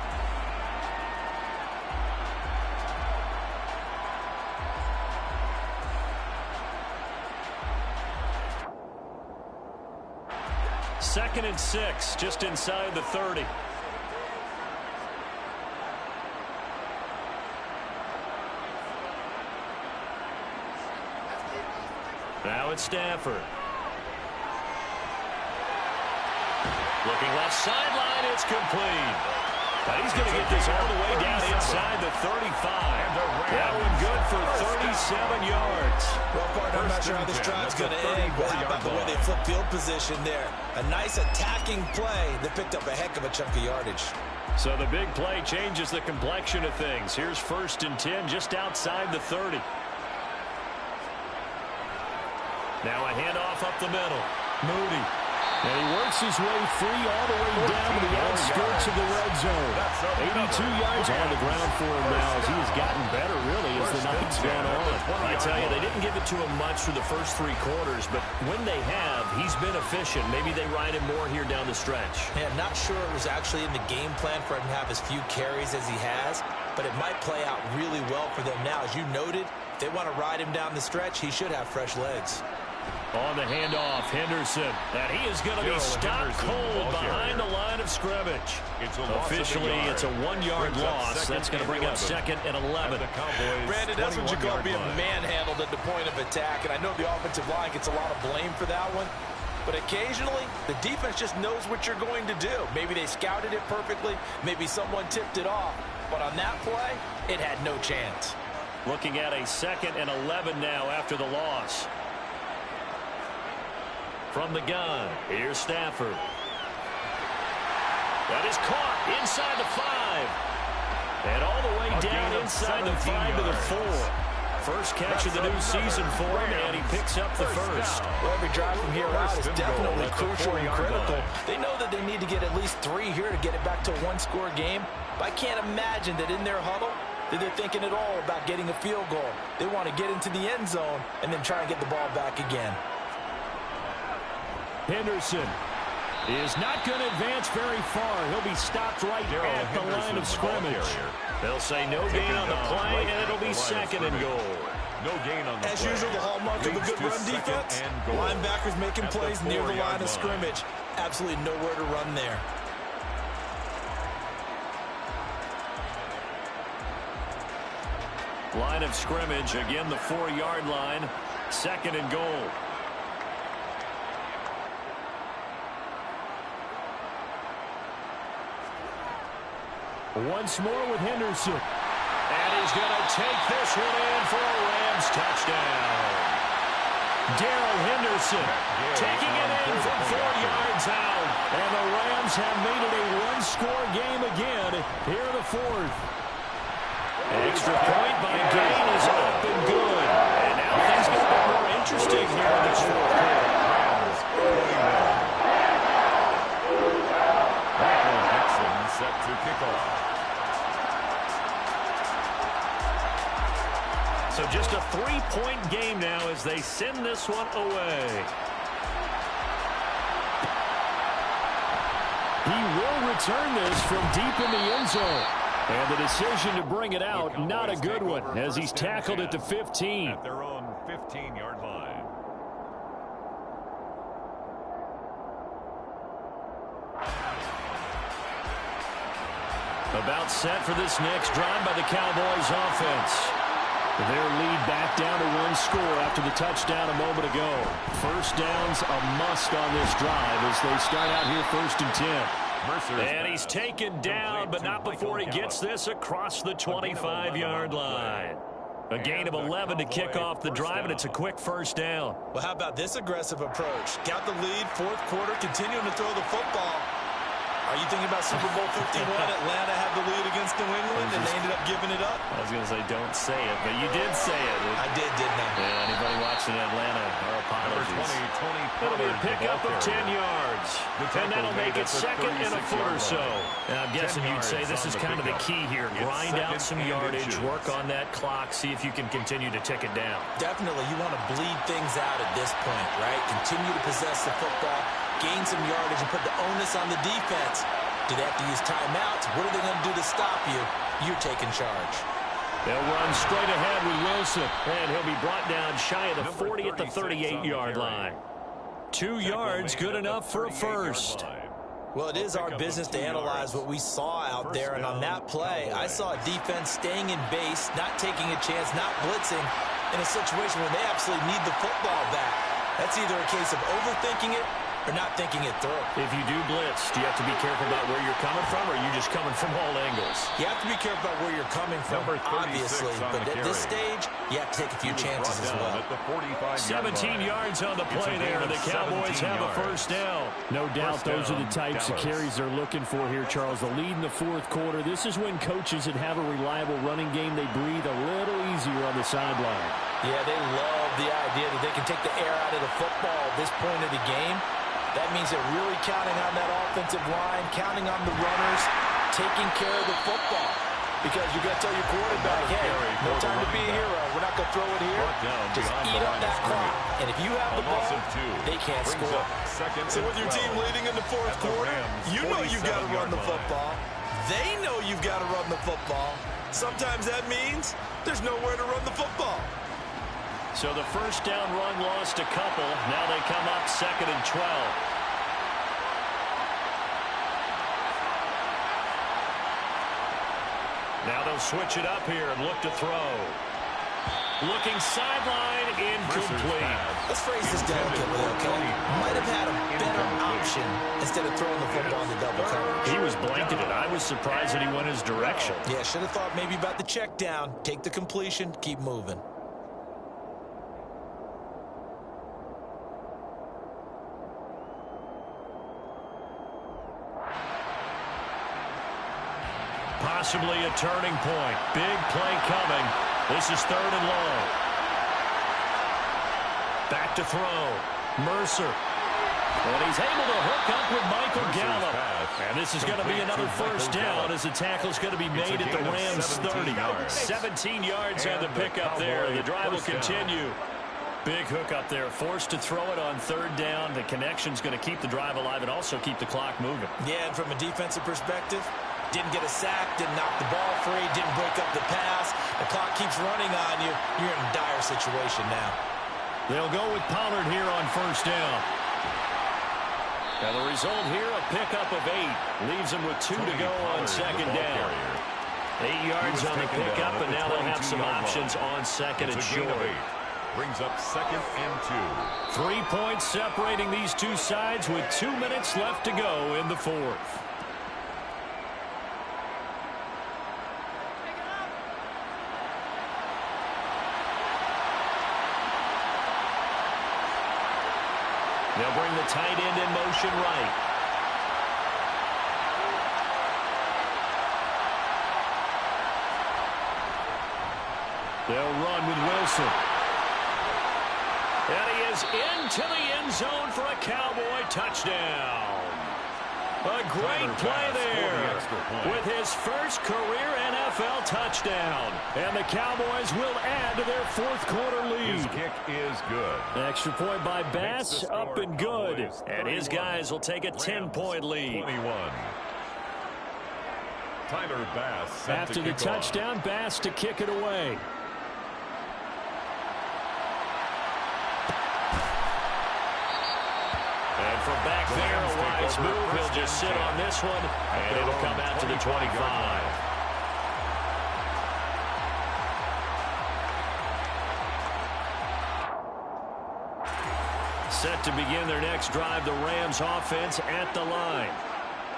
Second and 6, just inside the 30. Now it's Stafford. Looking left sideline, it's complete. But he's going to get this all the way down inside the 35. That one good for 37 yards. Well, partner, I'm not sure how this drive's going to end, but how about the way they flip field position there? A nice attacking play that picked up a heck of a chunk of yardage. So the big play changes the complexion of things. Here's 1st and 10 just outside the 30. Now a handoff up the middle. Moody. And he works his way free all the way down to the outskirts of the red zone. 82 yards on the ground for him now as he has gotten better, really, as the night's gone on. I tell you, they didn't give it to him much through the first 3 quarters, but when they have, he's been efficient. Maybe they ride him more here down the stretch. Yeah, not sure it was actually in the game plan for him to have as few carries as he has, but it might play out really well for them now. As you noted, if they want to ride him down the stretch, he should have fresh legs. On the handoff, Henderson. And he is going to be stopped cold behind the line of scrimmage. Officially, it's a 1-yard loss. That's going to bring up 2nd and 11. Brandon, that's what you call being manhandled at the point of attack. And I know the offensive line gets a lot of blame for that one. But occasionally, the defense just knows what you're going to do. Maybe they scouted it perfectly. Maybe someone tipped it off. But on that play, it had no chance. Looking at a 2nd and 11 now after the loss. From the gun, here's Stafford. That is caught inside the 5. And all the way down inside the 5 to the 4. First catch of the new season for him, and he picks up the first. Well, every drive from here out is definitely crucial and critical. They know that they need to get at least 3 here to get it back to a 1-score game. But I can't imagine that in their huddle that they're thinking at all about getting a field goal. They want to get into the end zone and then try and get the ball back again. Henderson is not going to advance very far. He'll be stopped right at the line of scrimmage. They'll say no gain on the play, and it'll be 2nd and goal. No gain on the As play. usual, the hallmark of a good run defense, linebackers making plays near the line of scrimmage. Absolutely nowhere to run there. Line of scrimmage, again the 4-yard line, 2nd and goal. Once more with Henderson. And he's going to take this one in for a Rams Rams touchdown. Darrell Henderson taking it in from 4 yards out. And the Rams have made it a one-score game again here in the fourth. Extra point by Gain is up and good. And now things get a bit more interesting here in this fourth quarter. Michael Dixon set to kick off. So just a 3-point game now as they send this one away. He will return this from deep in the end zone. And the decision to bring it out, not a good one, as he's tackled at the 15. At their own 15-yard line. About set for this next drive by the Cowboys offense. Their lead back down to 1 score after the touchdown a moment ago. First down's a must on this drive as they start out here 1st and 10. And he's taken down, but not before he gets this across the 25-yard line. A gain of 11 to kick off the drive, and it's a quick first down. Well, how about this aggressive approach? Got the lead, 4th quarter, continuing to throw the football. Are you thinking about Super Bowl 51? Atlanta had the lead against New England, and they ended up giving it up? I was going to say, don't say it, but you did say it. I did, didn't I? Yeah, anybody watching Atlanta, our apologies. It'll be a pickup of 10 yards. And that'll make it 2nd and a foot or so. And I'm guessing you'd say this is kind of the key here. Grind out some yardage, work on that clock, see if you can continue to tick it down. Definitely, you want to bleed things out at this point, right? Continue to possess the football, gain some yardage, and put the onus on the defense. Do they have to use timeouts? What are they going to do to stop you? You're taking charge. They'll run straight ahead with Wilson, and he'll be brought down shy of the 40 at the 38-yard line. 2 yards, good enough for a first. Well, it is our business to analyze what we saw out there, and on that play, I saw a defense staying in base, not taking a chance, not blitzing, in a situation where they absolutely need the football back. That's either a case of overthinking it or not thinking it through. If you do blitz, do you have to be careful about where you're coming from, or are you just coming from all angles? You have to be careful about where you're coming from, obviously, but at this stage, you have to take a few chances as well. 17 yards on the play there, and the Cowboys have a first down. No doubt those are the types of carries they're looking for here, Charles. The lead in the 4th quarter. This is when coaches that have a reliable running game, they breathe a little easier on the sideline. Yeah, they love the idea that they can take the air out of the football at this point of the game. That means they're really counting on that offensive line, counting on the runners, taking care of the football. Because you got to tell your quarterback, hey, no time to be a hero. We're not going to throw it here. Just eat up that clock. And if you have the ball, they can't score. So with your team leading in the 4th quarter, you know you've got to run the football. They know you've got to run the football. Sometimes that means there's nowhere to run the football. So the first down run lost a couple. Now they come up 2nd and 12. Now they'll switch it up here and look to throw. Looking sideline, incomplete. Let's phrase this delicately, okay? Might have had a better option instead of throwing the football into double coverage. He was blanketed. I was surprised that he went his direction. Yeah, should have thought maybe about the check down. Take the completion, keep moving. Possibly a turning point. Big play coming. This is 3rd and long. Back to throw. Mercer. And he's able to hook up with Michael Gallup. And this is going to be another first down as the tackle's going to be made at the Rams 30. 17 yards on the pickup there. The drive will continue. Big hook up there. Forced to throw it on 3rd down. The connection's going to keep the drive alive and also keep the clock moving. Yeah, and from a defensive perspective, didn't get a sack, didn't knock the ball free, didn't break up the pass. The clock keeps running on you. You're in a dire situation now. They'll go with Pollard here on first down. Now the result here, a pickup of 8. Leaves them with 2 to go on 2nd down. 8 yards on the pickup, and now they'll have some options on 2nd and short. Brings up 2nd and 2. 3 points separating these two sides with 2 minutes left to go in the 4th. They'll bring the tight end in motion right. They'll run with Wilson. And he is into the end zone for a Cowboy touchdown. A great play there with his first career NFL touchdown. And the Cowboys will add to their fourth quarter lead. His kick is good. Extra point by Bass, up and good. And his guys will take a 10-point lead. 21. Tyler Bass after the touchdown, Bass to kick it away. And from back there, a wise move. He'll just sit on this one, and it'll come out to the 25. Set to begin their next drive, the Rams offense at the line.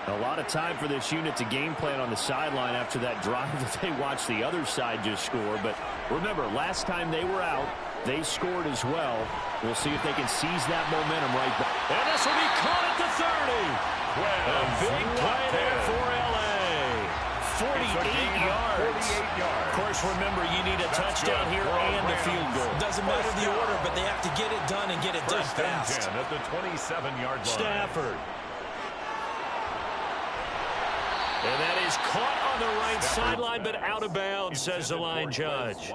A lot of time for this unit to game plan on the sideline after that drive that they watched the other side just score. But remember, last time they were out, they scored as well. We'll see if they can seize that momentum right back. And this will be caught at the 30. A big play there for L.A. 48 yards. Of course, remember, you need a touchdown here and a field goal. Doesn't matter the order, but they have to get it done and get it done fast. At the 27-yard line. Stafford. And that is caught on the right sideline, but out of bounds, says the line judge.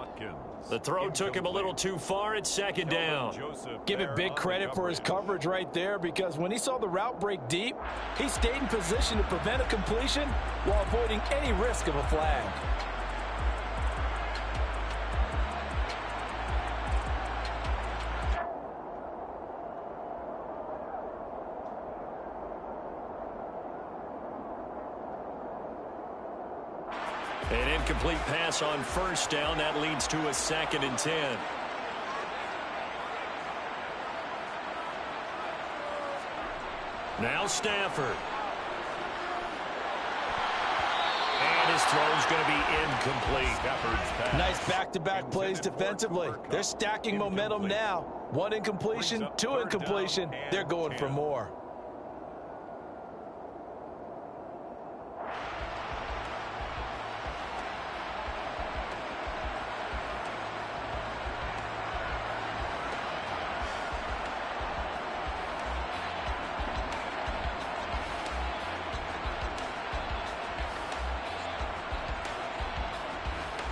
The throw took him a little too far. It's second down. Give him big credit for his coverage right there, because when he saw the route break deep, he stayed in position to prevent a completion while avoiding any risk of a flag. An incomplete pass on first down. That leads to a 2nd and 10. Now Stafford. And his throw's going to be incomplete. Nice back-to-back plays defensively. They're stacking momentum now. 1 incompletion, 2 incompletion. They're going for more.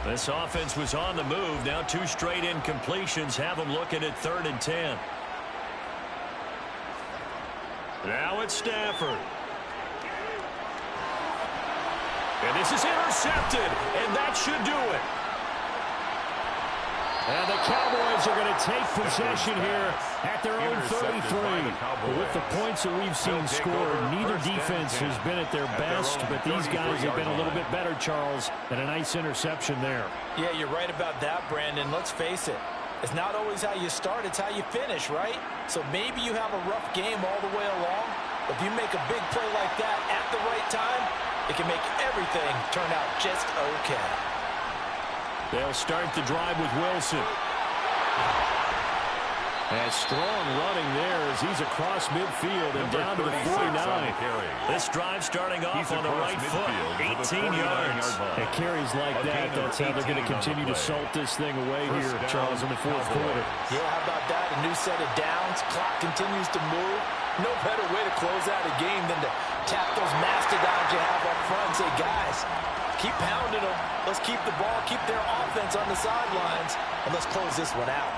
This offense was on the move. Now 2 straight incompletions have them looking at 3rd and 10. Now it's Stafford. And this is intercepted, and that should do it. And the Cowboys are going to take possession here at their own 33. But with the points that we've seen scored, neither defense has been at their best, but these guys have been a little bit better, Charles, and a nice interception there. Yeah, you're right about that, Brandon. Let's face it. It's not always how you start, it's how you finish, right? So maybe you have a rough game all the way along, but if you make a big play like that at the right time, it can make everything turn out just okay. They'll start the drive with Wilson. And strong running there as he's across midfield and down to the 49. This drive starting off on the right foot. 18 yards. And carries like that, that's how they're going to continue to salt this thing away here, Charles, in the fourth quarter. Yeah, how about that? A new set of downs. Clock continues to move. No better way to close out a game than to tap those mastodons you have up front and say, guys, keep pounding them. Let's keep the ball, keep their offense on the sidelines, and let's close this one out.